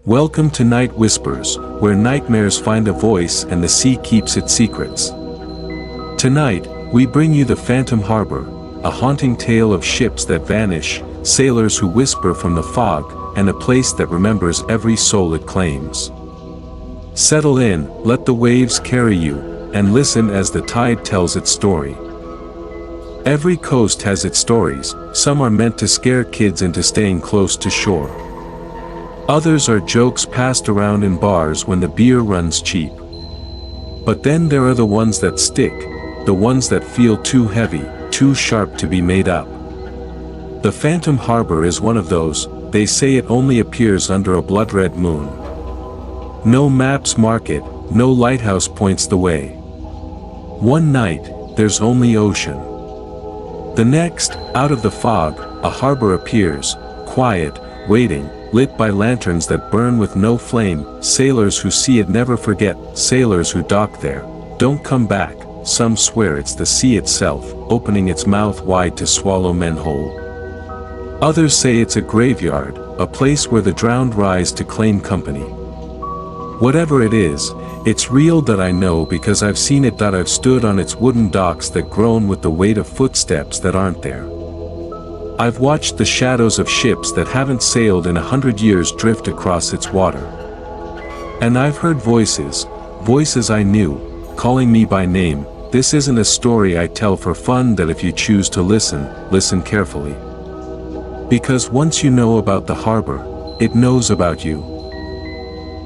Welcome to Night Whispers, where nightmares find a voice and the sea keeps its secrets. Tonight, we bring you the Phantom Harbor, a haunting tale of ships that vanish, sailors who whisper from the fog, and a place that remembers every soul it claims. Settle in, let the waves carry you, and listen as the tide tells its story. Every coast has its stories, some are meant to scare kids into staying close to shore. Others are jokes passed around in bars when the beer runs cheap. But then there are the ones that stick, the ones that feel too heavy, too sharp to be made up. The Phantom Harbor is one of those. They say it only appears under a blood-red moon. No maps mark it, no lighthouse points the way. One night, there's only ocean. The next, out of the fog, a harbor appears, quiet, waiting, lit by lanterns that burn with no flame. Sailors who see it never forget, sailors who dock there don't come back. Some swear it's the sea itself, opening its mouth wide to swallow men whole. Others say it's a graveyard, a place where the drowned rise to claim company. Whatever it is, it's real, that I know because I've seen it. That I've stood on its wooden docks that groan with the weight of footsteps that aren't there. I've watched the shadows of ships that haven't sailed in 100 years drift across its water. And I've heard voices, voices I knew, calling me by name. This isn't a story I tell for fun, that if you choose to listen, listen carefully. Because once you know about the harbor, it knows about you.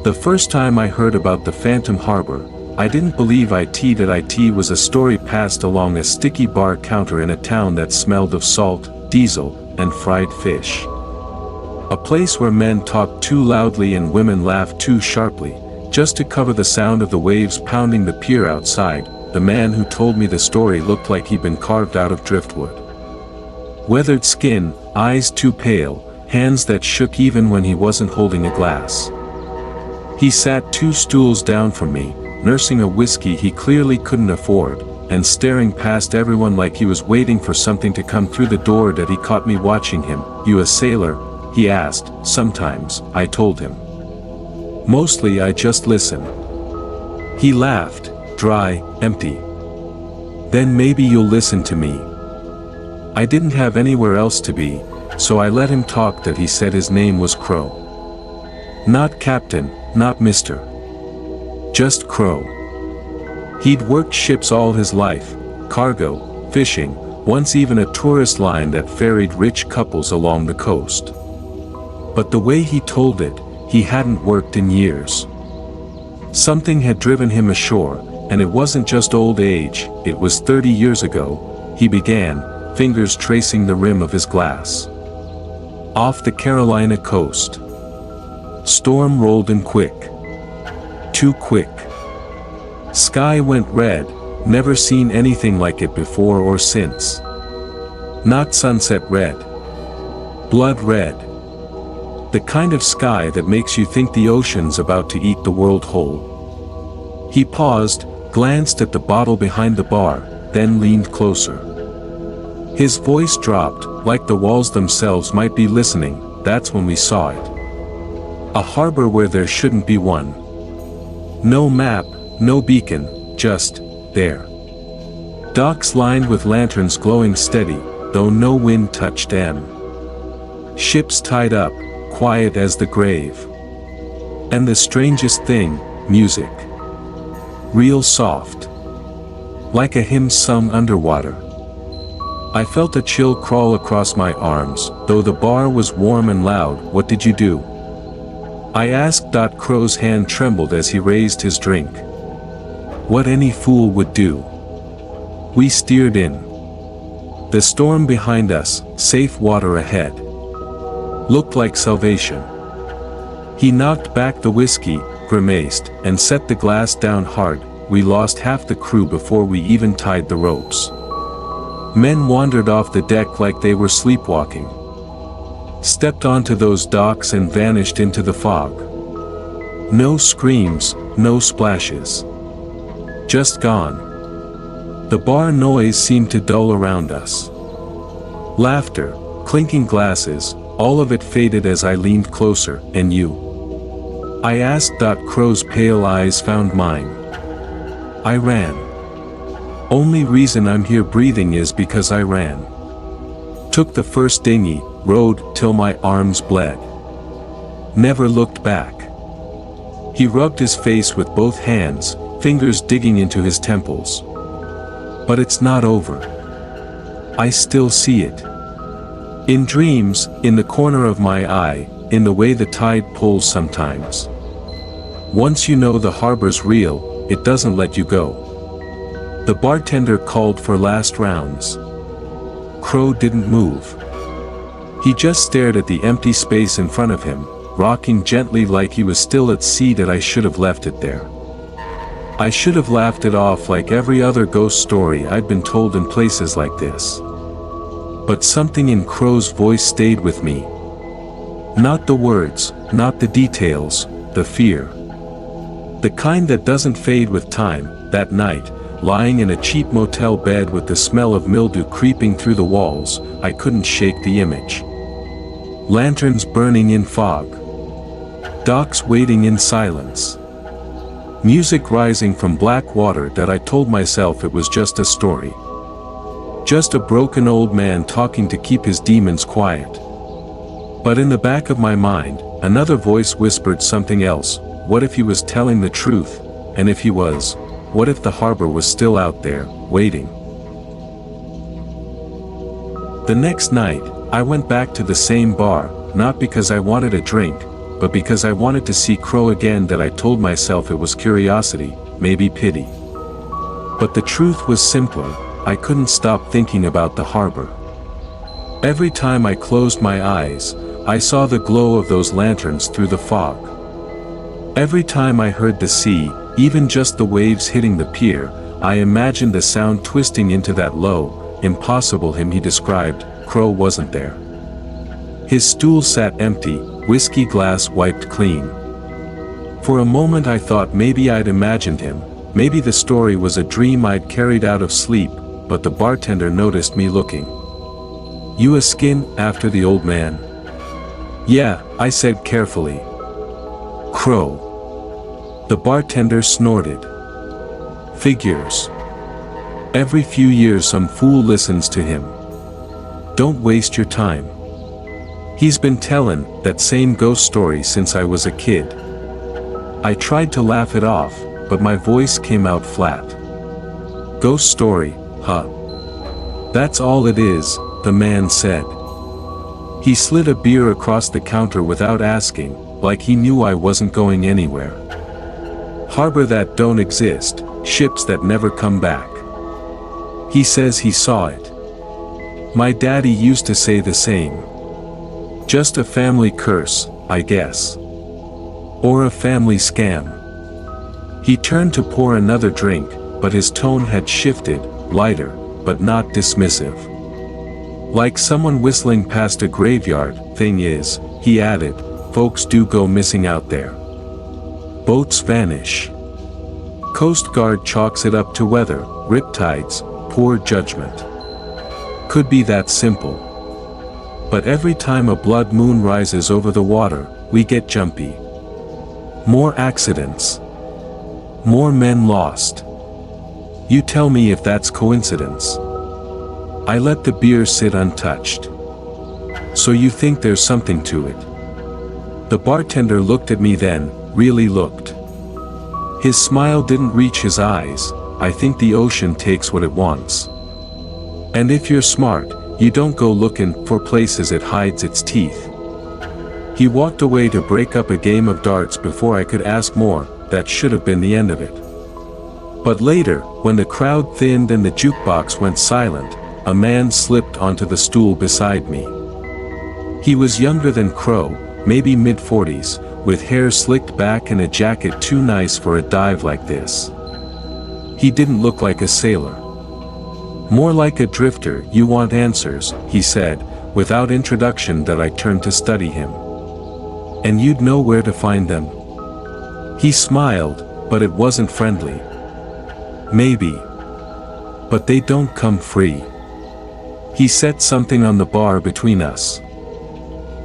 The first time I heard about the Phantom Harbor, I didn't believe it was a story passed along a sticky bar counter in a town that smelled of salt, diesel, and fried fish. A place where men talked too loudly and women laughed too sharply, just to cover the sound of the waves pounding the pier outside. The man who told me the story looked like he'd been carved out of driftwood. Weathered skin, eyes too pale, hands that shook even when he wasn't holding a glass. He sat 2 stools down from me, nursing a whiskey he clearly couldn't afford, and staring past everyone like he was waiting for something to come through the door. That he caught me watching him. "You a sailor?" he asked. "Sometimes," I told him. "Mostly I just listen." He laughed, dry, empty. "Then maybe you'll listen to me." I didn't have anywhere else to be, so I let him talk. That he said his name was Crow. Not Captain, not Mr. Just Crow. He'd worked ships all his life, cargo, fishing, once even a tourist line that ferried rich couples along the coast. But the way he told it, he hadn't worked in years. Something had driven him ashore, and it wasn't just old age. It was 30 years ago, he began, fingers tracing the rim of his glass. Off the Carolina coast. Storm rolled in quick. Too quick. Sky went red, never seen anything like it before or since. Not sunset red. Blood red. The kind of sky that makes you think the ocean's about to eat the world whole. He paused, glanced at the bottle behind the bar, then leaned closer. His voice dropped, like the walls themselves might be listening. That's when we saw it. A harbor where there shouldn't be one. No map, no beacon, just there. Docks lined with lanterns glowing steady, though no wind touched them. Ships tied up, quiet as the grave. And the strangest thing, music. Real soft. Like a hymn sung underwater. I felt a chill crawl across my arms. Though the bar was warm and loud. "What did you do?" I asked. Crow's hand trembled as he raised his drink. "What any fool would do." We steered in. The storm behind us, safe water ahead. Looked like salvation. He knocked back the whiskey, grimaced, and set the glass down hard. We lost half the crew before we even tied the ropes. Men wandered off the deck like they were sleepwalking. Stepped onto those docks and vanished into the fog. No screams, no splashes. Just gone. The bar noise seemed to dull around us. Laughter, clinking glasses, all of it faded as I leaned closer. "And you? I asked. Crow's pale eyes found mine. I ran. Only reason I'm here breathing is because I ran. Took the first dinghy, rowed till my arms bled. Never looked back. He rubbed his face with both hands, fingers digging into his temples. But it's not over. I still see it. In dreams, in the corner of my eye, in the way the tide pulls sometimes. Once you know the harbor's real, it doesn't let you go. The bartender called for last rounds. Crow didn't move. He just stared at the empty space in front of him, rocking gently like he was still at sea. That I should have left it there. I should have laughed it off like every other ghost story I'd been told in places like this. But something in Crow's voice stayed with me. Not the words, not the details, the fear. The kind that doesn't fade with time. That night, lying in a cheap motel bed with the smell of mildew creeping through the walls, I couldn't shake the image. Lanterns burning in fog. Docks waiting in silence. Music rising from black water. That I told myself it was just a story. Just a broken old man talking to keep his demons quiet. But in the back of my mind, another voice whispered something else. What if he was telling the truth? And if he was, what if the harbor was still out there, waiting? The next night, I went back to the same bar, not because I wanted a drink, but because I wanted to see Crow again. That I told myself it was curiosity, maybe pity. But the truth was simpler. I couldn't stop thinking about the harbor. Every time I closed my eyes, I saw the glow of those lanterns through the fog. Every time I heard the sea, even just the waves hitting the pier, I imagined the sound twisting into that low, impossible hymn he described. Crow wasn't there. His stool sat empty, whiskey glass wiped clean. For a moment I thought maybe I'd imagined him, maybe the story was a dream I'd carried out of sleep, but the bartender noticed me looking. "You a skin after the old man?" "Yeah," I said carefully. "Crow." The bartender snorted. "Figures. Every few years some fool listens to him. Don't waste your time. He's been tellin' that same ghost story since I was a kid." I tried to laugh it off, but my voice came out flat. "Ghost story, huh? That's all it is," the man said. He slid a beer across the counter without asking, like he knew I wasn't going anywhere. "Harbor that don't exist, ships that never come back. He says he saw it. My daddy used to say the same. Just a family curse, I guess. Or a family scam." He turned to pour another drink, but his tone had shifted, lighter, but not dismissive. "Like someone whistling past a graveyard. Thing is," he added, "folks do go missing out there. Boats vanish. Coast Guard chalks it up to weather, riptides, poor judgment. Could be that simple. But every time a blood moon rises over the water, we get jumpy. More accidents. More men lost. You tell me if that's coincidence." I let the beer sit untouched. "So you think there's something to it?" The bartender looked at me then, really looked. His smile didn't reach his eyes. "I think the ocean takes what it wants. And if you're smart, you don't go looking for places it hides its teeth." He walked away to break up a game of darts before I could ask more. That should have been the end of it. But later, when the crowd thinned and the jukebox went silent, a man slipped onto the stool beside me. He was younger than Crow, maybe mid-40s, with hair slicked back and a jacket too nice for a dive like this. He didn't look like a sailor. "More like a drifter." "You want answers," he said, without introduction. That I turned to study him. "And you'd know where to find them?" He smiled, but it wasn't friendly. "Maybe. But they don't come free." He set something on the bar between us.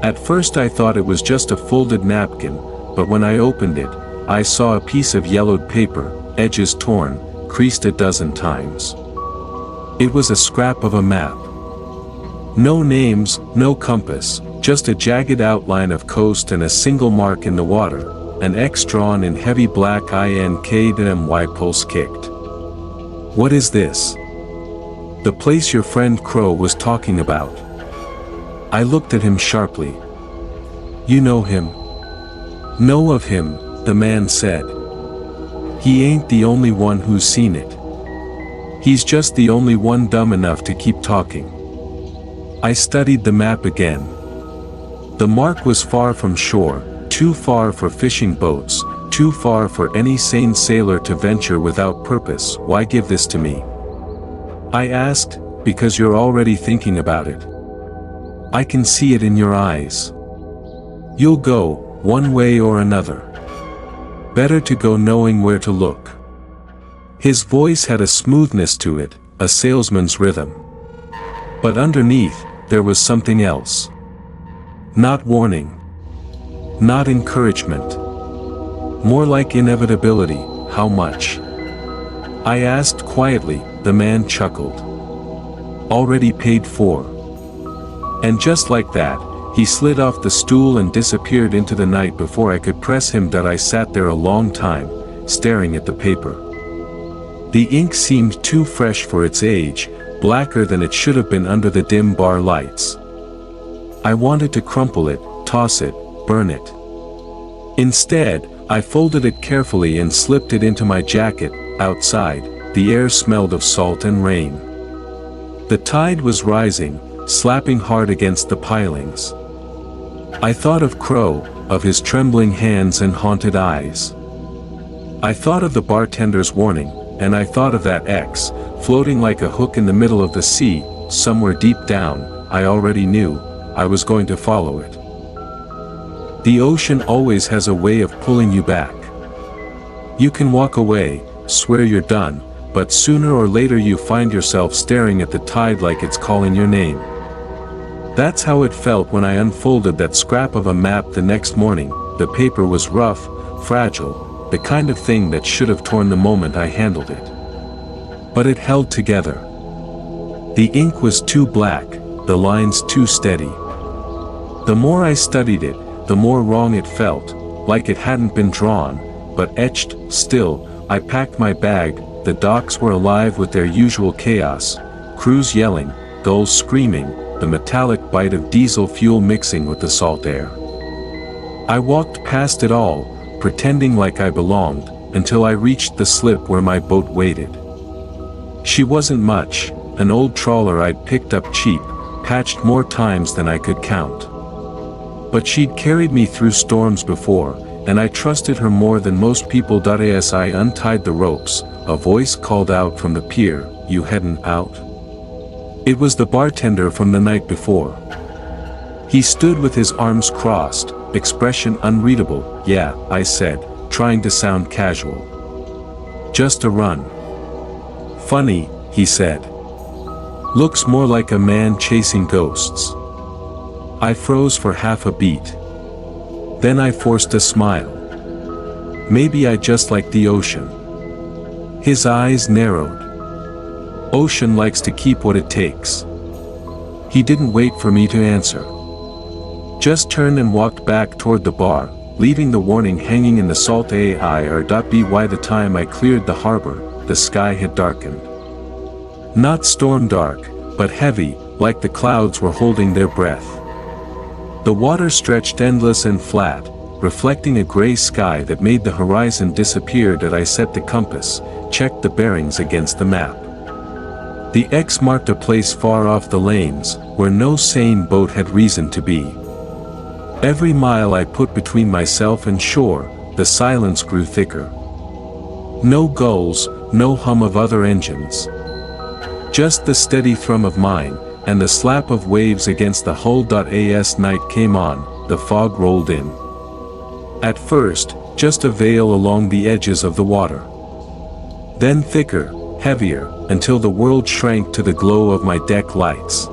At first I thought it was just a folded napkin, but when I opened it, I saw a piece of yellowed paper, edges torn, creased a dozen times. It was a scrap of a map. No names, no compass, just a jagged outline of coast and a single mark in the water, an X drawn in heavy black INK pulse kicked. What is this? The place your friend Crow was talking about. I looked at him sharply. You know him? Know of him, the man said. He ain't the only one who's seen it. He's just the only one dumb enough to keep talking. I studied the map again. The mark was far from shore, too far for fishing boats, too far for any sane sailor to venture without purpose. Why give this to me? I asked, because you're already thinking about it. I can see it in your eyes. You'll go, one way or another. Better to go knowing where to look. His voice had a smoothness to it, a salesman's rhythm. But underneath, there was something else. Not warning. Not encouragement. More like inevitability. How much? I asked quietly. The man chuckled. Already paid for. And just like that, he slid off the stool and disappeared into the night before I could press him. That I sat there a long time, staring at the paper. The ink seemed too fresh for its age, blacker than it should have been under the dim bar lights. I wanted to crumple it, toss it, burn it. Instead, I folded it carefully and slipped it into my jacket. Outside, the air smelled of salt and rain. The tide was rising, slapping hard against the pilings. I thought of Crow, of his trembling hands and haunted eyes. I thought of the bartender's warning, and I thought of that X, floating like a hook in the middle of the sea, somewhere deep down. I already knew, I was going to follow it. The ocean always has a way of pulling you back. You can walk away, swear you're done, but sooner or later you find yourself staring at the tide like it's calling your name. That's how it felt when I unfolded that scrap of a map the next morning. The paper was rough, fragile, the kind of thing that should have torn the moment I handled it. But it held together. The ink was too black, the lines too steady. The more I studied it, the more wrong it felt, like it hadn't been drawn, but etched. Still, I packed my bag. The docks were alive with their usual chaos, crews yelling, gulls screaming, the metallic bite of diesel fuel mixing with the salt air. I walked past it all, pretending like I belonged, until I reached the slip where my boat waited. She wasn't much, an old trawler I'd picked up cheap, patched more times than I could count. But she'd carried me through storms before, and I trusted her more than most people. As I untied the ropes, a voice called out from the pier, "You headin' out?" It was the bartender from the night before. He stood with his arms crossed, expression unreadable. "Yeah," I said, trying to sound casual. "Just a run." "Funny," he said. "Looks more like a man chasing ghosts." I froze for half a beat. Then I forced a smile. Maybe I just like the ocean. His eyes narrowed. Ocean likes to keep what it takes. He didn't wait for me to answer. Just turned and walked back toward the bar, leaving the warning hanging in the salt air. By the time I cleared the harbor, the sky had darkened. Not storm dark, but heavy, like the clouds were holding their breath. The water stretched endless and flat, reflecting a gray sky that made the horizon disappear. I set the compass, checked the bearings against the map. The X marked a place far off the lanes, where no sane boat had reason to be. Every mile I put between myself and shore, the silence grew thicker. No gulls, no hum of other engines. Just the steady thrum of mine, and the slap of waves against the hull. As night came on, the fog rolled in. At first, just a veil along the edges of the water. Then thicker, heavier, until the world shrank to the glow of my deck lights.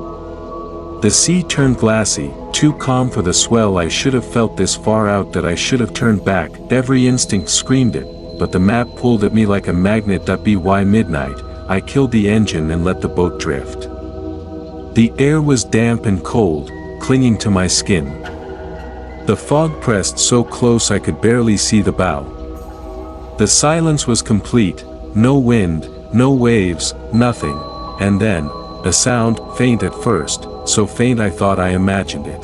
The sea turned glassy, too calm for the swell. I should have felt this far out that I should have turned back. Every instinct screamed it, but the map pulled at me like a magnet. By midnight, I killed the engine and let the boat drift. The air was damp and cold, clinging to my skin. The fog pressed so close I could barely see the bow. The silence was complete, no wind, no waves, nothing, and then, a sound, faint at first, so faint I thought I imagined it.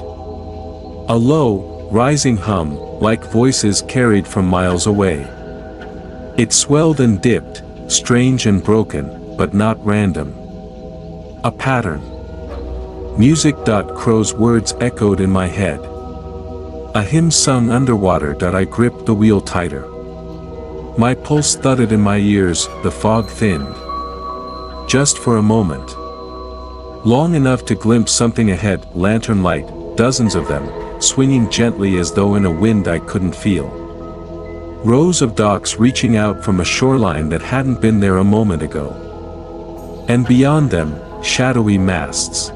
A low, rising hum, like voices carried from miles away. It swelled and dipped, strange and broken, but not random. A pattern. Music. Crow's words echoed in my head. A hymn sung underwater. I gripped the wheel tighter. My pulse thudded in my ears. The fog thinned. Just for a moment. Long enough to glimpse something ahead. Lantern light, dozens of them, swinging gently as though in a wind I couldn't feel. Rows of docks reaching out from a shoreline that hadn't been there a moment ago. And beyond them, shadowy masts.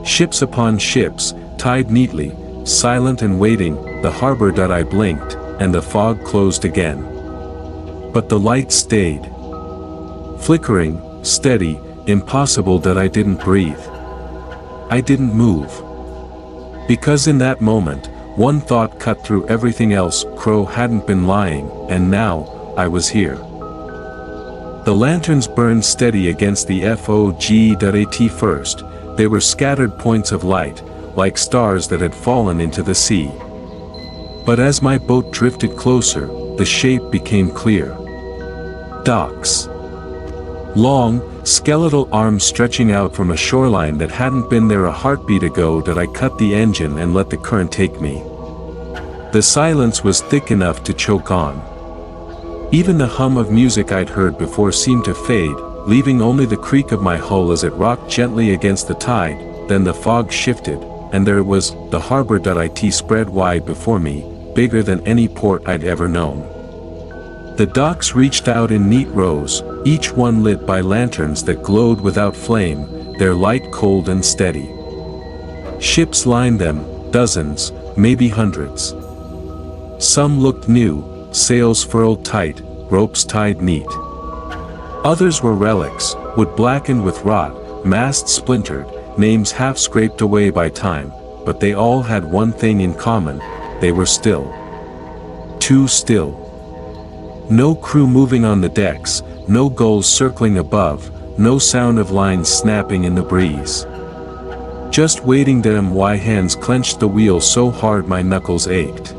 Ships upon ships, tied neatly, silent and waiting. The harbor. I blinked, and the fog closed again. But the light stayed. Flickering, steady, impossible. I didn't breathe. I didn't move. Because in that moment, one thought cut through everything else. Crow hadn't been lying, and now, I was here. The lanterns burned steady against the fog. At first, they were scattered points of light, like stars that had fallen into the sea. But as my boat drifted closer, the shape became clear. Docks. Long, skeletal arms stretching out from a shoreline that hadn't been there a heartbeat ago. I cut the engine and let the current take me. The silence was thick enough to choke on. Even the hum of music I'd heard before seemed to fade, leaving only the creak of my hull as it rocked gently against the tide. Then the fog shifted, and there it was, the harbor. It spread wide before me, bigger than any port I'd ever known. The docks reached out in neat rows, each one lit by lanterns that glowed without flame, their light cold and steady. Ships lined them, dozens, maybe hundreds. Some looked new, sails furled tight, ropes tied neat. Others were relics, wood blackened with rot, masts splintered, names half scraped away by time, but they all had one thing in common: they were still. Too still. No crew moving on the decks, no gulls circling above, no sound of lines snapping in the breeze. Just waiting. My hands clenched the wheel so hard my knuckles ached.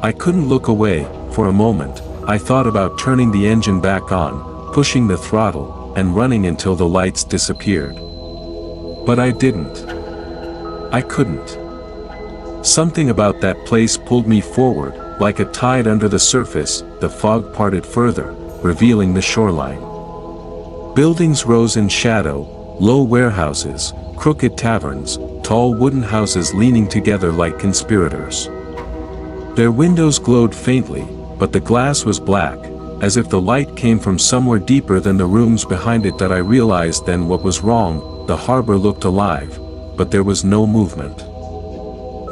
I couldn't look away. For a moment, I thought about turning the engine back on, pushing the throttle, and running until the lights disappeared. But I didn't. I couldn't. Something about that place pulled me forward, like a tide under the surface. The fog parted further, revealing the shoreline. Buildings rose in shadow, low warehouses, crooked taverns, tall wooden houses leaning together like conspirators. Their windows glowed faintly, but the glass was black, as if the light came from somewhere deeper than the rooms behind it. I realized then what was wrong. The harbor looked alive, but there was no movement.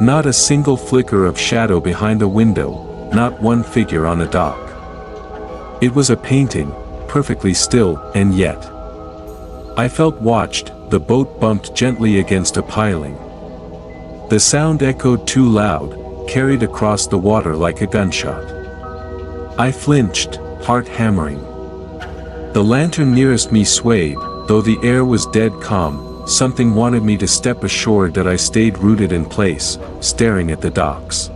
Not a single flicker of shadow behind a window, not one figure on a dock. It was a painting, perfectly still, and yet I felt watched. The boat bumped gently against a piling. The sound echoed too loud, carried across the water like a gunshot. I flinched, heart hammering. The lantern nearest me swayed, though the air was dead calm. Something wanted me to step ashore. I stayed rooted in place, staring at the docks.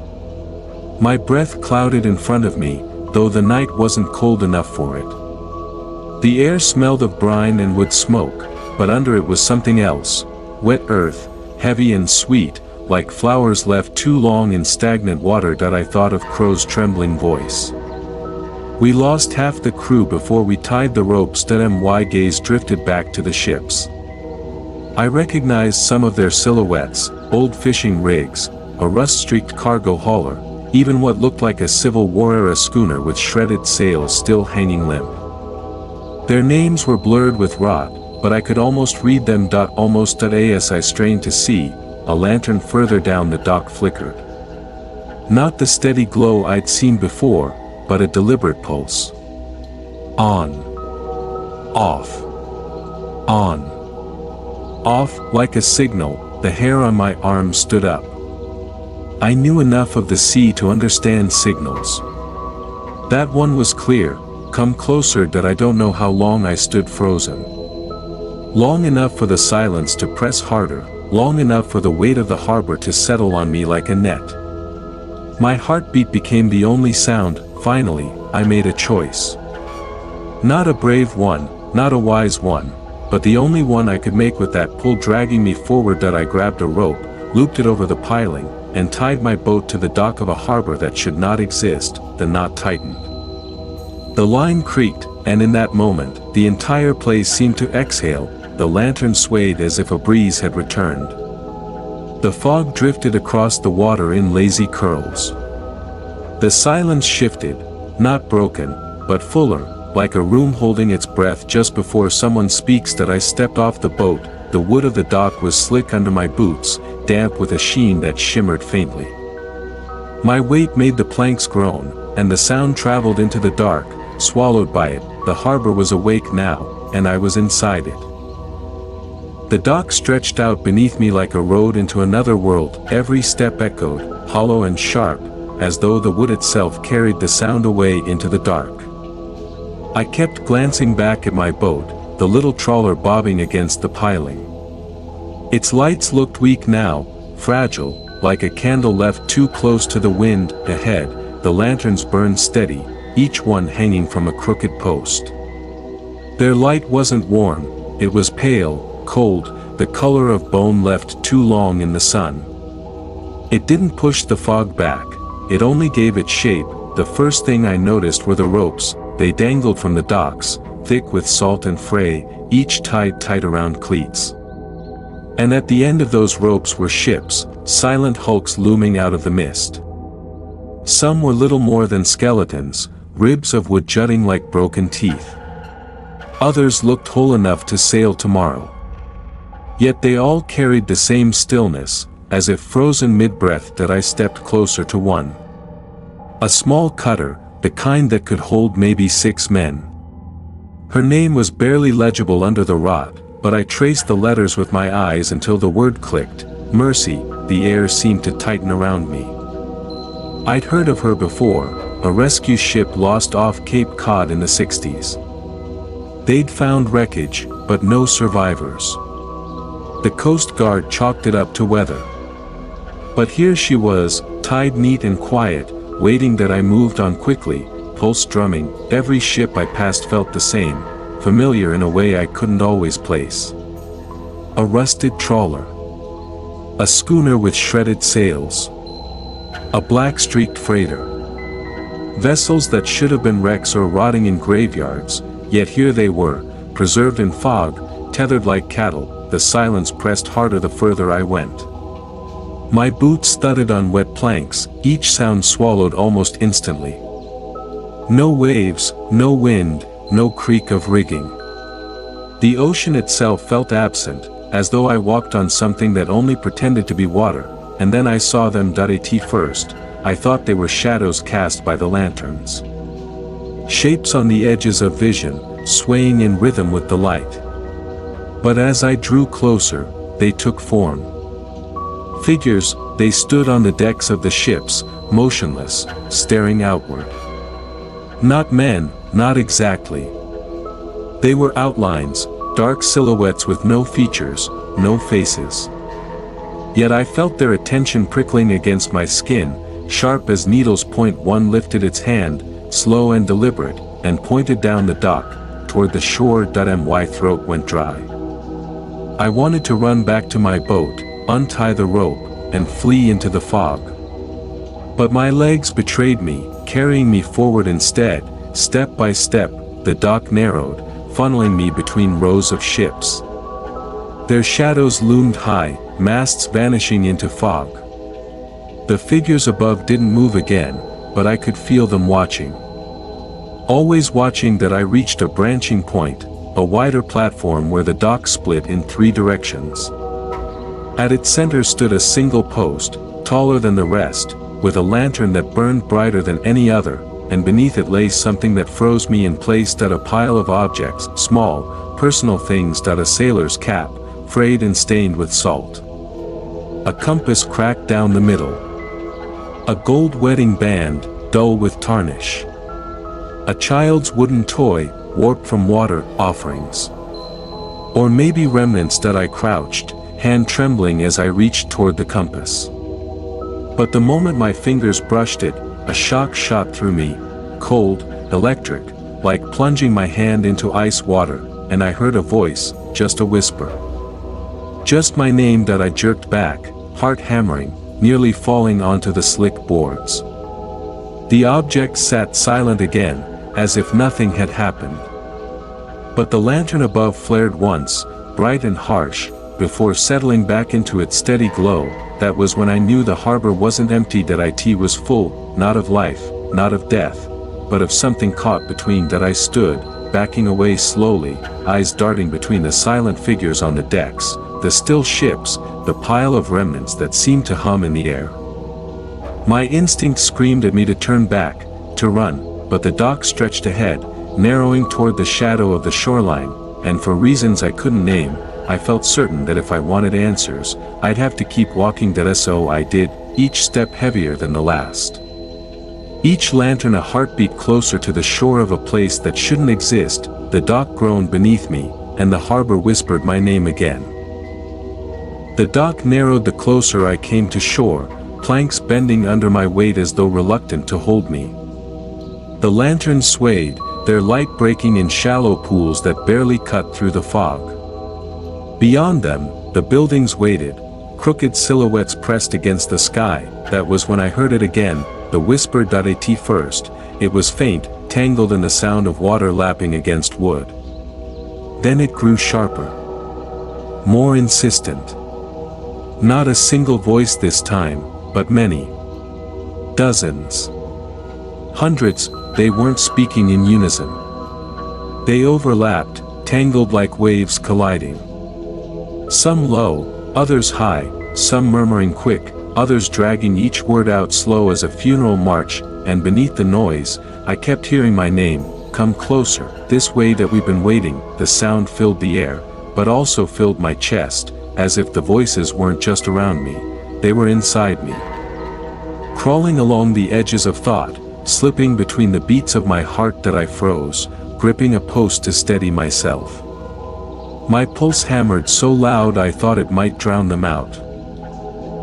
My breath clouded in front of me, though the night wasn't cold enough for it. The air smelled of brine and wood smoke, but under it was something else: wet earth, heavy and sweet, like flowers left too long in stagnant water. I thought of Crow's trembling voice. We lost half the crew before we tied the ropes. My gaze drifted back to the ships. I recognized some of their silhouettes: old fishing rigs, a rust-streaked cargo hauler, even what looked like a Civil War era schooner with shredded sails still hanging limp. Their names were blurred with rot, but I could almost read them. Almost as I strained to see, a lantern further down the dock flickered. Not the steady glow I'd seen before, but a deliberate pulse. On. Off. On. Off, like a signal, the hair on my arm stood up. I knew enough of the sea to understand signals. That one was clear, come closer. I don't know how long I stood frozen. Long enough for the silence to press harder, long enough for the weight of the harbor to settle on me like a net. My heartbeat became the only sound. Finally, I made a choice. Not a brave one, not a wise one, but the only one I could make with that pull dragging me forward. I grabbed a rope, looped it over the piling, and tied my boat to the dock of a harbor that should not exist. The knot tightened. The line creaked, and in that moment, the entire place seemed to exhale. The lantern swayed as if a breeze had returned. The fog drifted across the water in lazy curls. The silence shifted, not broken, but fuller, like a room holding its breath just before someone speaks. I stepped off the boat. The wood of the dock was slick under my boots, damp with a sheen that shimmered faintly. My weight made the planks groan, and the sound traveled into the dark, swallowed by it. The harbor was awake now, and I was inside it. The dock stretched out beneath me like a road into another world. Every step echoed, hollow and sharp, as though the wood itself carried the sound away into the dark. I kept glancing back at my boat, the little trawler bobbing against the piling. Its lights looked weak now, fragile, like a candle left too close to the wind. Ahead, the lanterns burned steady, each one hanging from a crooked post. Their light wasn't warm, it was pale, cold, the color of bone left too long in the sun. It didn't push the fog back, it only gave it shape. The first thing I noticed were the ropes. They dangled from the docks, thick with salt and fray, each tied tight around cleats. And at the end of those ropes were ships, silent hulks looming out of the mist. Some were little more than skeletons, ribs of wood jutting like broken teeth. Others looked whole enough to sail tomorrow. Yet they all carried the same stillness, as if frozen mid-breath. I stepped closer to one. A small cutter, the kind that could hold maybe 6 men. Her name was barely legible under the rot, but I traced the letters with my eyes until the word clicked, Mercy. The air seemed to tighten around me. I'd heard of her before, a rescue ship lost off Cape Cod in the 60s. They'd found wreckage, but no survivors. The Coast Guard chalked it up to weather. But here she was, tied neat and quiet, waiting. I moved on quickly, pulse drumming. Every ship I passed felt the same, familiar in a way I couldn't always place. A rusted trawler. A schooner with shredded sails. A black-streaked freighter. Vessels that should have been wrecks or rotting in graveyards, yet here they were, preserved in fog, tethered like cattle. The silence pressed harder the further I went. My boots thudded on wet planks, each sound swallowed almost instantly. No waves, no wind, no creak of rigging. The ocean itself felt absent, as though I walked on something that only pretended to be water, and then I saw them. At first, I thought they were shadows cast by the lanterns. Shapes on the edges of vision, swaying in rhythm with the light. But as I drew closer, they took form. Figures, they stood on the decks of the ships, motionless, staring outward. Not men, not exactly. They were outlines, dark silhouettes with no features, no faces. Yet I felt their attention prickling against my skin, sharp as needles. One lifted its hand, slow and deliberate, and pointed down the dock, toward the shore. My throat went dry. I wanted to run back to my boat, untie the rope, and flee into the fog. But my legs betrayed me, carrying me forward instead. Step by step, the dock narrowed, funneling me between rows of ships. Their shadows loomed high, masts vanishing into fog. The figures above didn't move again, but I could feel them watching. Always watching. I reached a branching point, a wider platform where the dock split in 3 directions. At its center stood a single post, taller than the rest, with a lantern that burned brighter than any other, and beneath it lay something that froze me in place. A pile of objects, small, personal things. A sailor's cap, frayed and stained with salt. A compass cracked down the middle. A gold wedding band, dull with tarnish. A child's wooden toy, warped from water offerings. Or maybe remnants. I crouched, hand trembling as I reached toward the compass. But the moment my fingers brushed it, a shock shot through me, cold, electric, like plunging my hand into ice water, and I heard a voice, just a whisper. Just my name. I jerked back, heart hammering, nearly falling onto the slick boards. The object sat silent again, as if nothing had happened. But the lantern above flared once, bright and harsh, before settling back into its steady glow. That was when I knew the harbor wasn't empty. It was full, not of life, not of death, but of something caught between. I stood, backing away slowly, eyes darting between the silent figures on the decks, the still ships, the pile of remnants that seemed to hum in the air. My instinct screamed at me to turn back, to run, but the dock stretched ahead, narrowing toward the shadow of the shoreline, and for reasons I couldn't name, I felt certain that if I wanted answers, I'd have to keep walking. So I did, each step heavier than the last. Each lantern a heartbeat closer to the shore of a place that shouldn't exist. The dock groaned beneath me, and the harbor whispered my name again. The dock narrowed the closer I came to shore, planks bending under my weight as though reluctant to hold me. The lanterns swayed, their light breaking in shallow pools that barely cut through the fog. Beyond them, the buildings waited, crooked silhouettes pressed against the sky. That was when I heard it again, the whisper. At first, it was faint, tangled in the sound of water lapping against wood. Then it grew sharper. More insistent. Not a single voice this time, but many. Dozens. Hundreds. They weren't speaking in unison. They overlapped, tangled like waves colliding. Some low, others high, some murmuring quick, others dragging each word out slow as a funeral march, and beneath the noise, I kept hearing my name, come closer, this way that we've been waiting. The sound filled the air, but also filled my chest, as if the voices weren't just around me, they were inside me. Crawling along the edges of thought, slipping between the beats of my heart. I froze, gripping a post to steady myself. My pulse hammered so loud I thought it might drown them out.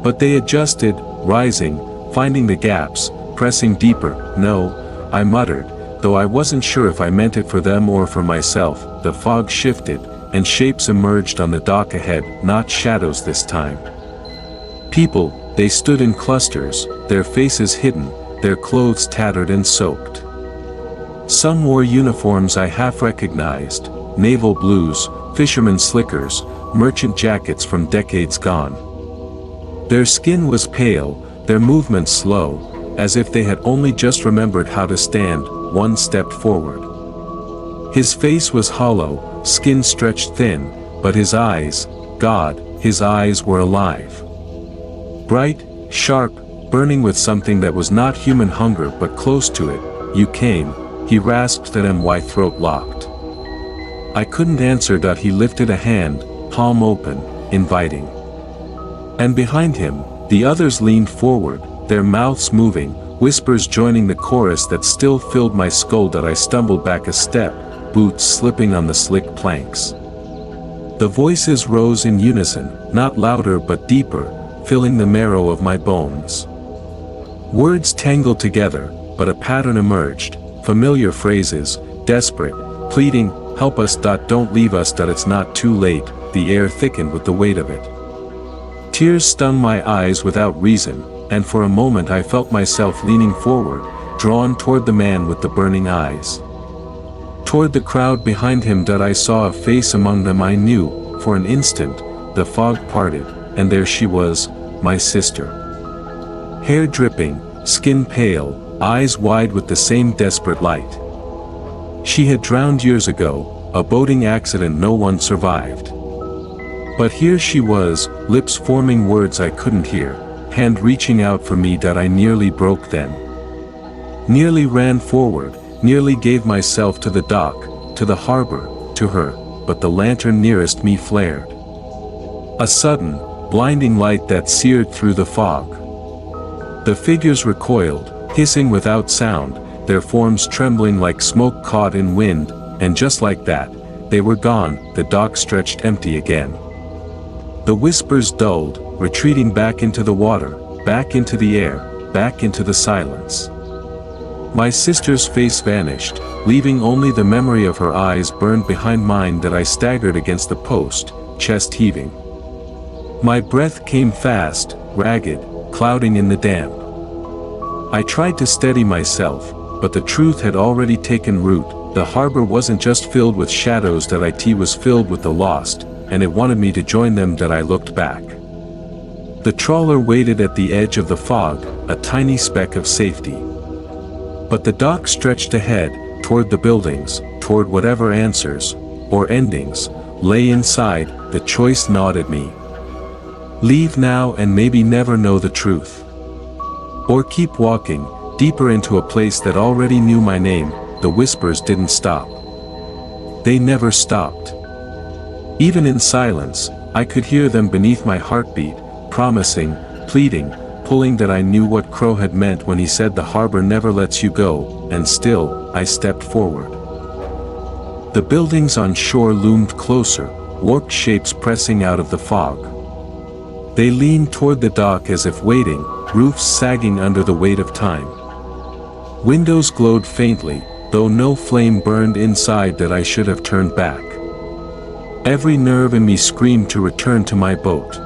But they adjusted, rising, finding the gaps, pressing deeper. No, I muttered, though I wasn't sure if I meant it for them or for myself. The fog shifted, and shapes emerged on the dock ahead, not shadows this time. People, they stood in clusters, their faces hidden, their clothes tattered and soaked. Some wore uniforms I half recognized, naval blues, fishermen slickers, merchant jackets from decades gone. Their skin was pale, their movements slow, as if they had only just remembered how to stand, one step forward. His face was hollow, skin stretched thin, but his eyes, God, his eyes were alive. Bright, sharp, burning with something that was not human hunger but close to it. You came, he rasped at him, my throat locked. I couldn't answer. He lifted a hand, palm open, inviting. And behind him, the others leaned forward, their mouths moving, whispers joining the chorus that still filled my skull. I stumbled back a step, boots slipping on the slick planks. The voices rose in unison, not louder but deeper, filling the marrow of my bones. Words tangled together, but a pattern emerged, familiar phrases, desperate, pleading, help us. Don't leave us. It's not too late. The air thickened with the weight of it. Tears stung my eyes without reason, and for a moment I felt myself leaning forward, drawn toward the man with the burning eyes. Toward the crowd behind him. I saw a face among them I knew. For an instant, the fog parted, and there she was, my sister. Hair dripping, skin pale, eyes wide with the same desperate light. She had drowned years ago, a boating accident no one survived. But here she was, lips forming words I couldn't hear, hand reaching out for me that I nearly broke then. Nearly ran forward, nearly gave myself to the dock, to the harbor, to her, but the lantern nearest me flared. A sudden, blinding light that seared through the fog. The figures recoiled, hissing without sound, their forms trembling like smoke caught in wind, and just like that, they were gone, the dock stretched empty again. The whispers dulled, retreating back into the water, back into the air, back into the silence. My sister's face vanished, leaving only the memory of her eyes burned behind mine that I staggered against the post, chest heaving. My breath came fast, ragged, clouding in the damp. I tried to steady myself, but the truth had already taken root. The harbor wasn't just filled with shadows, that it was filled with the lost, and it wanted me to join them. That I looked back. The trawler waited at the edge of the fog, a tiny speck of safety. But the dock stretched ahead, toward the buildings, toward whatever answers, or endings, lay inside. The choice gnawed at me. Leave now and maybe never know the truth. Or keep walking, deeper into a place that already knew my name. The whispers didn't stop. They never stopped. Even in silence, I could hear them beneath my heartbeat, promising, pleading, pulling. That I knew what Crow had meant when he said the harbor never lets you go, and still, I stepped forward. The buildings on shore loomed closer, warped shapes pressing out of the fog. They leaned toward the dock as if waiting, roofs sagging under the weight of time. Windows glowed faintly, though no flame burned inside. That I should have turned back. Every nerve in me screamed to return to my boat.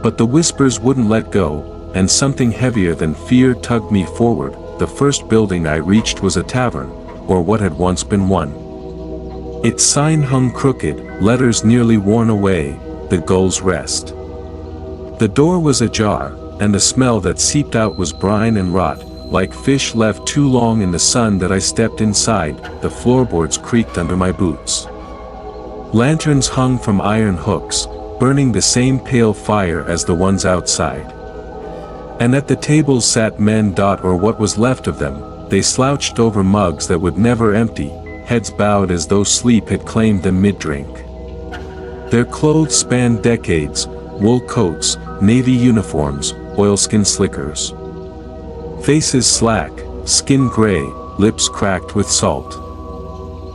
But the whispers wouldn't let go, and something heavier than fear tugged me forward. The first building I reached was a tavern, or what had once been one. Its sign hung crooked, letters nearly worn away, "The Gull's Rest." The door was ajar, and the smell that seeped out was brine and rot, like fish left too long in the sun. That I stepped inside, the floorboards creaked under my boots. Lanterns hung from iron hooks, burning the same pale fire as the ones outside. And at the tables sat men. Or what was left of them. They slouched over mugs that would never empty, heads bowed as though sleep had claimed them mid-drink. Their clothes spanned decades, wool coats, navy uniforms, oilskin slickers. Faces slack, skin gray, lips cracked with salt.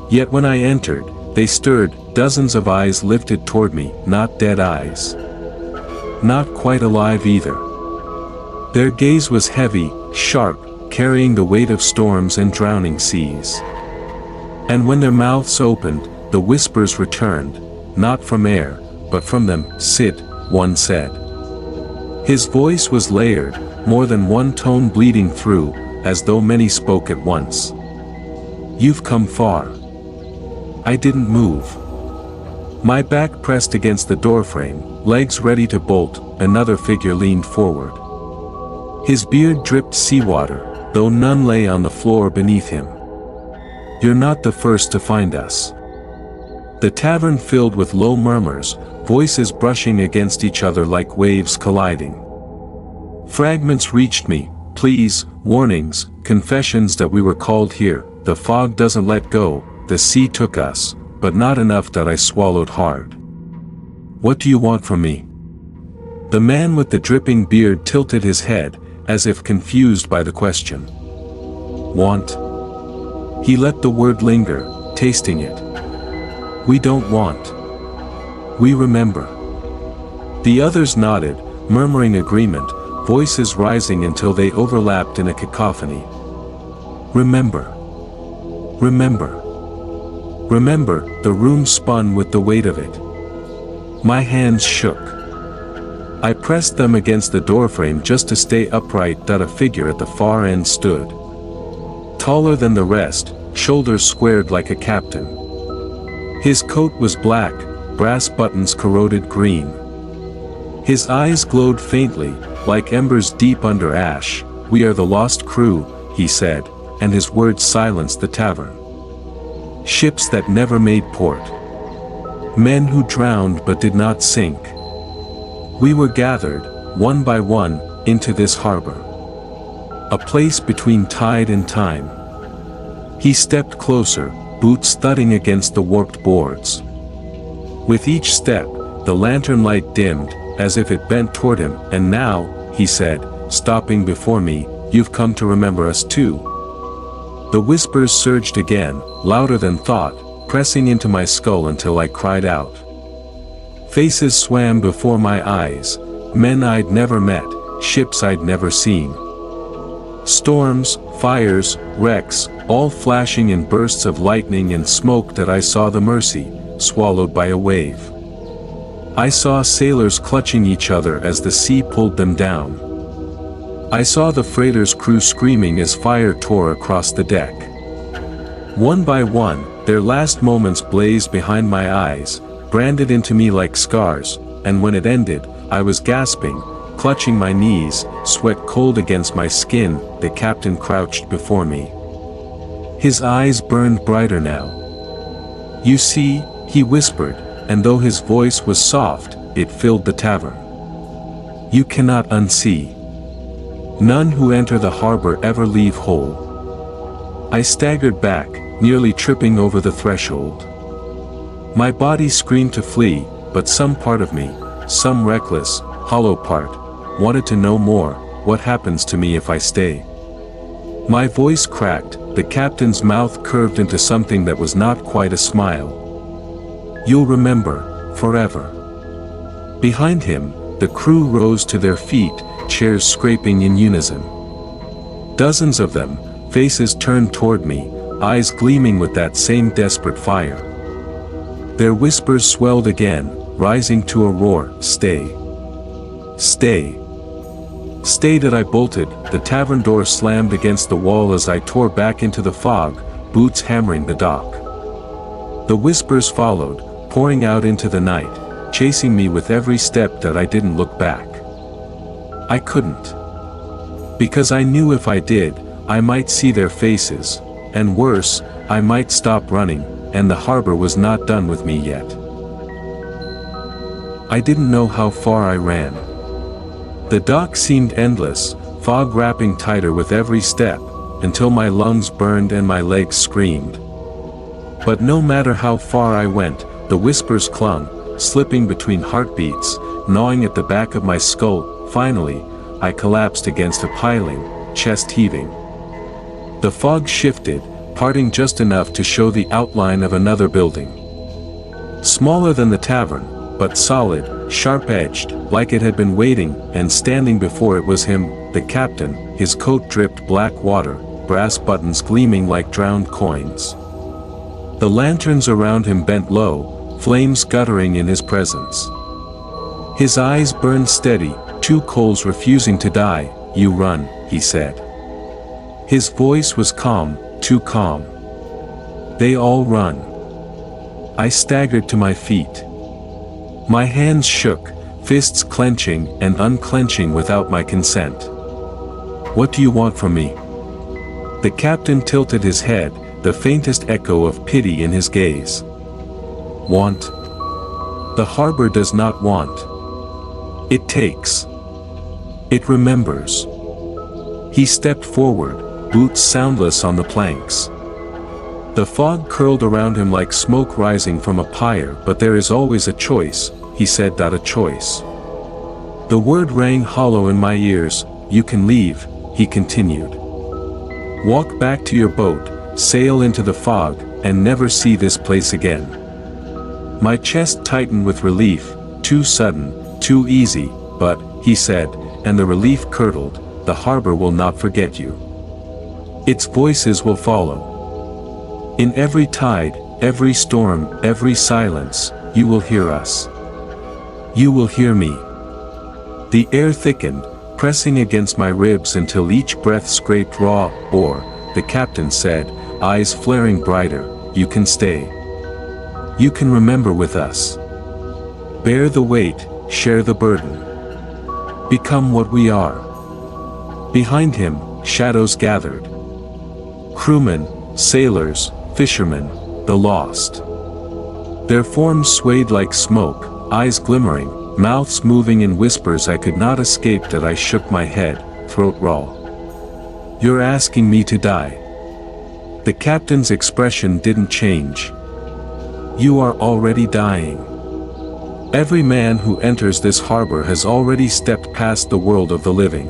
Yet when I entered, they stirred, dozens of eyes lifted toward me, not dead eyes. Not quite alive either. Their gaze was heavy, sharp, carrying the weight of storms and drowning seas. And when their mouths opened, the whispers returned, not from air, but from them. "Sit," one said. His voice was layered, more than one tone bleeding through, as though many spoke at once. "You've come far." I didn't move. My back pressed against the doorframe, legs ready to bolt. Another figure leaned forward. His beard dripped seawater, though none lay on the floor beneath him. "You're not the first to find us." The tavern filled with low murmurs, voices brushing against each other like waves colliding. Fragments reached me, pleas, warnings, confessions that we were called here. The fog doesn't let go, the sea took us, but not enough. That I swallowed hard. "What do you want from me?" The man with the dripping beard tilted his head, as if confused by the question. "Want?" He let the word linger, tasting it. "We don't want. We remember." The others nodded, murmuring agreement, voices rising until they overlapped in a cacophony. "Remember. Remember. Remember." The room spun with the weight of it. My hands shook. I pressed them against the doorframe just to stay upright. A figure at the far end stood. Taller than the rest, shoulders squared like a captain. His coat was black, brass buttons corroded green. His eyes glowed faintly, like embers deep under ash. "We are the lost crew," he said, and his words silenced the tavern. Ships that never made port. Men who drowned but did not sink. We were gathered, one by one, into this harbor. A place between tide and time. He stepped closer, boots thudding against the warped boards. With each step, the lantern light dimmed, as if it bent toward him, and now, he said, stopping before me, you've come to remember us too. The whispers surged again, louder than thought, pressing into my skull until I cried out. Faces swam before my eyes, men I'd never met, ships I'd never seen. Storms, fires, wrecks, all flashing in bursts of lightning and smoke that I saw the Mercy, swallowed by a wave. I saw sailors clutching each other as the sea pulled them down. I saw the freighter's crew screaming as fire tore across the deck. One by one, their last moments blazed behind my eyes, branded into me like scars, and when it ended, I was gasping, clutching my knees, sweat cold against my skin. The captain crouched before me. His eyes burned brighter now. You see, he whispered, and though his voice was soft, it filled the tavern. You cannot unsee. None who enter the harbor ever leave whole. I staggered back, nearly tripping over the threshold. My body screamed to flee, but some part of me, some reckless, hollow part, wanted to know more. What happens to me if I stay? My voice cracked, the captain's mouth curved into something that was not quite a smile. You'll remember, forever. Behind him, the crew rose to their feet, chairs scraping in unison. Dozens of them, faces turned toward me, eyes gleaming with that same desperate fire. Their whispers swelled again, rising to a roar. Stay. Stay. Stay. That I bolted, the tavern door slammed against the wall as I tore back into the fog, boots hammering the dock. The whispers followed, pouring out into the night, chasing me with every step that I didn't look back. I couldn't. Because I knew if I did, I might see their faces, and worse, I might stop running, and the harbor was not done with me yet. I didn't know how far I ran. The dock seemed endless, fog wrapping tighter with every step, until my lungs burned and my legs screamed. But no matter how far I went, the whispers clung, slipping between heartbeats, gnawing at the back of my skull. Finally, I collapsed against a piling, chest heaving. The fog shifted, parting just enough to show the outline of another building. Smaller than the tavern, but solid, sharp-edged, like it had been waiting, and standing before it was him, the captain. His coat dripped black water, brass buttons gleaming like drowned coins. The lanterns around him bent low, flames guttering in his presence. His eyes burned steady, two coals refusing to die. You run, he said. His voice was calm, too calm. They all run. I staggered to my feet. My hands shook, fists clenching and unclenching without my consent. What do you want from me? The captain tilted his head, the faintest echo of pity in his gaze. Want? The harbor does not want. It takes. It remembers. He stepped forward, boots soundless on the planks. The fog curled around him like smoke rising from a pyre. But there is always a choice, he said. A choice. The word rang hollow in my ears. You can leave, he continued. Walk back to your boat, sail into the fog, and never see this place again. My chest tightened with relief, too sudden, too easy, but, he said, and the relief curdled, the harbor will not forget you. Its voices will follow. In every tide, every storm, every silence, you will hear us. You will hear me. The air thickened, pressing against my ribs until each breath scraped raw ore. The captain said, eyes flaring brighter, you can stay. You can remember with us. Bear the weight, share the burden. Become what we are. Behind him, shadows gathered. Crewmen, sailors, fishermen, the lost. Their forms swayed like smoke, eyes glimmering, mouths moving in whispers I could not escape. That I shook my head, throat raw. "You're asking me to die?" The captain's expression didn't change. "You are already dying. Every man who enters this harbor has already stepped past the world of the living.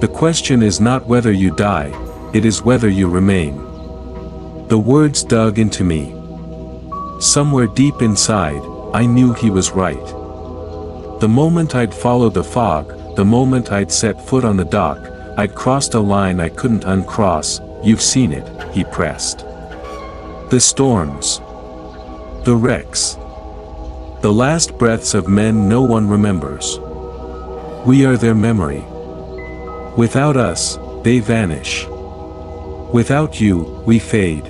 The question is not whether you die, it is whether you remain." The words dug into me. Somewhere deep inside, I knew he was right. The moment I'd followed the fog, the moment I'd set foot on the dock, I'd crossed a line I couldn't uncross. "You've seen it," he pressed. "The storms. The wrecks. The last breaths of men no one remembers. We are their memory. Without us, they vanish. Without you, we fade."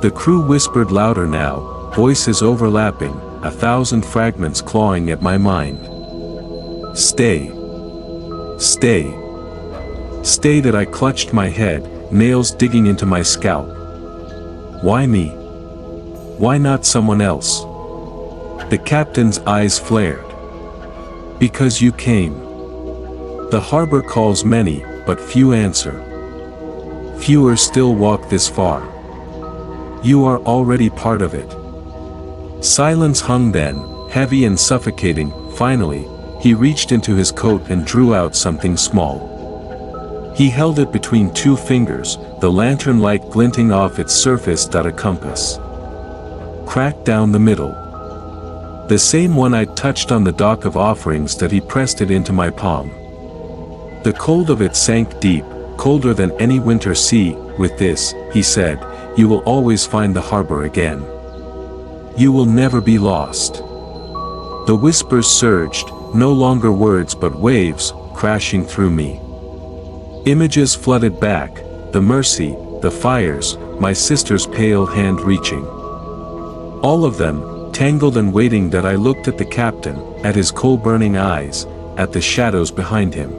The crew whispered louder now, voices overlapping, 1,000 fragments clawing at my mind. "Stay. Stay. Stay." That I clutched my head, nails digging into my scalp. Why me? Why not someone else? The captain's eyes flared. "Because you came. The harbor calls many, but few answer. Fewer still walk this far. You are already part of it." Silence hung then, heavy and suffocating. Finally, he reached into his coat and drew out something small. He held it between two fingers, the lantern light glinting off its surface. "A compass. Cracked down the middle. The same one I'd touched on the dock of offerings." That he pressed it into my palm. The cold of it sank deep, colder than any winter sea. "With this," he said, "you will always find the harbor again. You will never be lost." The whispers surged, no longer words but waves, crashing through me. Images flooded back, the mercy, the fires, my sister's pale hand reaching. All of them, tangled and waiting. That I looked at the captain, at his coal-burning eyes, at the shadows behind him.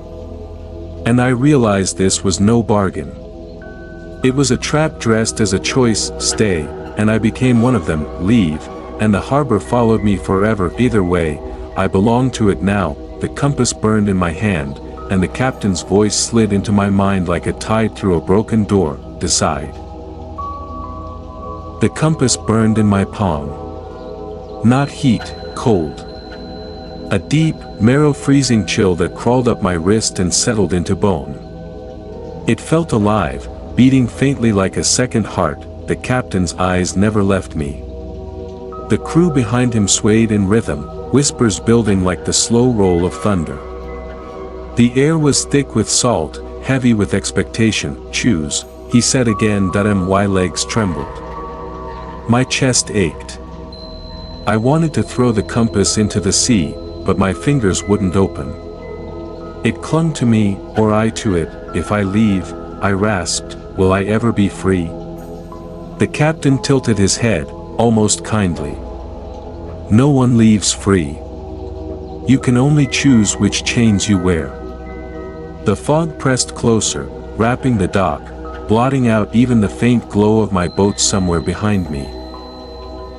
And I realized this was no bargain. It was a trap dressed as a choice. Stay, and I became one of them. Leave, and the harbor followed me forever. Either way, I belonged to it now. The compass burned in my hand, and the captain's voice slid into my mind like a tide through a broken door. "Decide." The compass burned in my palm. Not heat, cold. A deep, marrow-freezing chill that crawled up my wrist and settled into bone. It felt alive, beating faintly like a second heart. The captain's eyes never left me. The crew behind him swayed in rhythm, whispers building like the slow roll of thunder. The air was thick with salt, heavy with expectation. "Choose," he said again. My legs trembled. My chest ached. I wanted to throw the compass into the sea, but my fingers wouldn't open. It clung to me, or I to it. "If I leave," I rasped, "will I ever be free?" The captain tilted his head, almost kindly. "No one leaves free. You can only choose which chains you wear." The fog pressed closer, wrapping the dock, blotting out even the faint glow of my boat somewhere behind me.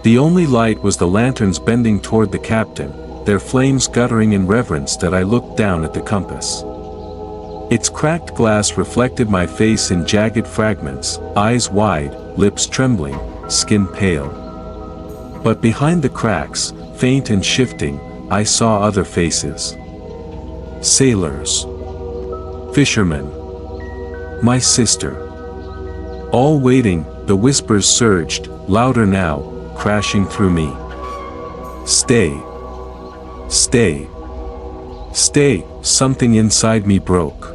The only light was the lanterns bending toward the captain, their flames guttering in reverence. That I looked down at the compass. Its cracked glass reflected my face in jagged fragments, eyes wide, lips trembling, skin pale. But behind the cracks, faint and shifting, I saw other faces. Sailors. Fishermen. My sister. All waiting. The whispers surged, louder now, crashing through me. "Stay. Stay. Stay." Something inside me broke.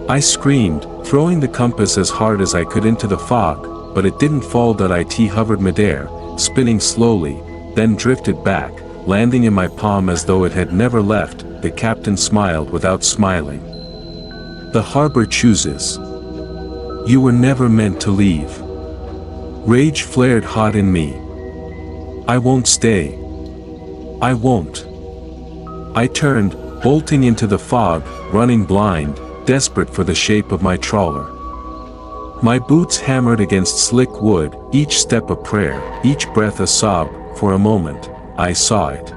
I screamed, throwing the compass as hard as I could into the fog, but it didn't fall. It hovered midair, spinning slowly, then drifted back, landing in my palm as though it had never left. The captain smiled without smiling. "The harbor chooses. You were never meant to leave." Rage flared hot in me. "I won't stay. I won't." I turned, bolting into the fog, running blind, desperate for the shape of my trawler. My boots hammered against slick wood, each step a prayer, each breath a sob. For a moment, I saw it.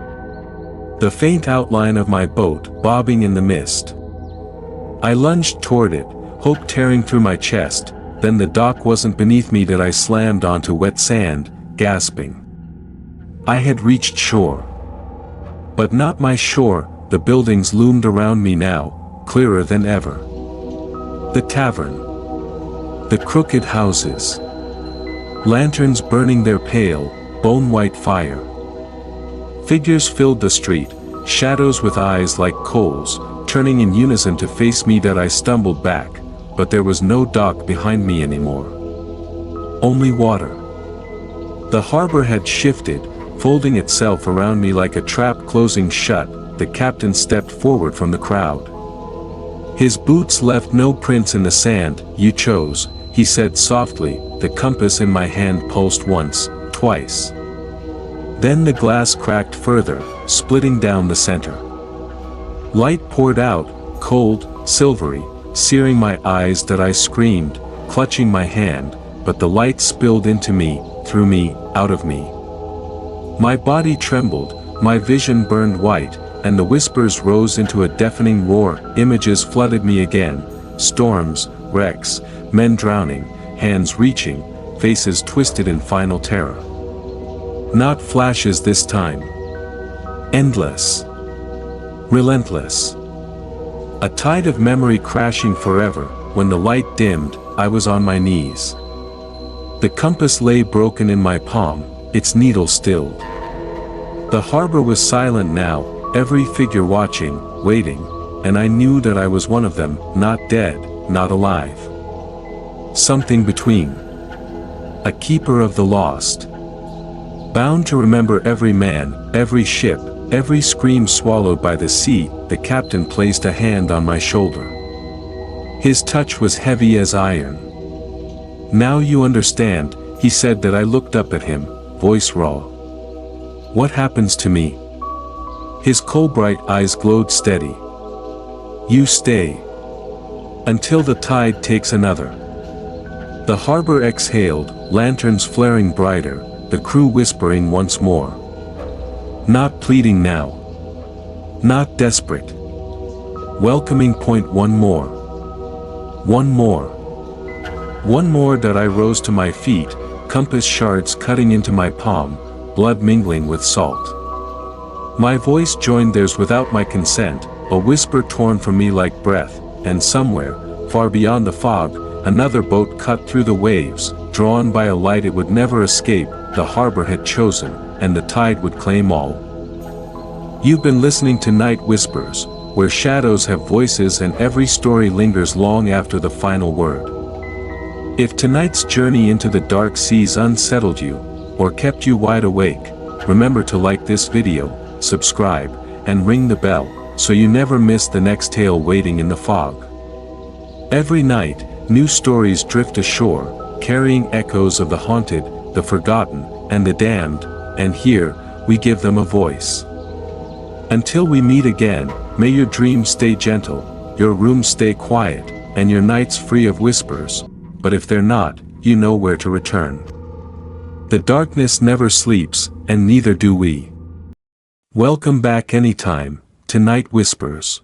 The faint outline of my boat, bobbing in the mist. I lunged toward it, hope tearing through my chest. Then the dock wasn't beneath me that I slammed onto wet sand, gasping. I had reached shore. But not my shore. The buildings loomed around me now, clearer than ever. The tavern. The crooked houses. Lanterns burning their pale, bone-white fire. Figures filled the street, shadows with eyes like coals, turning in unison to face me. That I stumbled back, but there was no dock behind me anymore. Only water. The harbor had shifted, folding itself around me like a trap closing shut. The captain stepped forward from the crowd. His boots left no prints in the sand. "You chose," he said softly. The compass in my hand pulsed once, twice. Then the glass cracked further, splitting down the center. Light poured out, cold, silvery, searing my eyes. That I screamed, clutching my hand, but the light spilled into me, through me, out of me. My body trembled, my vision burned white, and the whispers rose into a deafening roar. Images flooded me again, storms, wrecks, men drowning, hands reaching, faces twisted in final terror. Not flashes this time. Endless. Relentless. A tide of memory crashing forever. When the light dimmed, I was on my knees. The compass lay broken in my palm, its needle stilled. The harbor was silent now, every figure watching, waiting, and I knew that I was one of them, not dead, not alive. Something between. A keeper of the lost. Bound to remember every man, every ship, every scream swallowed by the sea. The captain placed a hand on my shoulder. His touch was heavy as iron. "Now you understand," he said. That I looked up at him, voice raw. "What happens to me?" His coal-bright eyes glowed steady. "You stay. Until the tide takes another." The harbor exhaled, lanterns flaring brighter, the crew whispering once more. Not pleading now. Not desperate. Welcoming. Point. One more. One more. One more. That I rose to my feet, compass shards cutting into my palm, blood mingling with salt. My voice joined theirs without my consent, a whisper torn from me like breath, and somewhere, far beyond the fog, another boat cut through the waves, drawn by a light it would never escape. The harbor had chosen, and the tide would claim all. You've been listening to Night Whispers, where shadows have voices and every story lingers long after the final word. If tonight's journey into the dark seas unsettled you, or kept you wide awake, remember to like this video, subscribe, and ring the bell, so you never miss the next tale waiting in the fog. Every night, new stories drift ashore, carrying echoes of the haunted, the forgotten, and the damned, and here, we give them a voice. Until we meet again, may your dreams stay gentle, your rooms stay quiet, and your nights free of whispers, but if they're not, you know where to return. The darkness never sleeps, and neither do we. Welcome back anytime, to Night Whispers.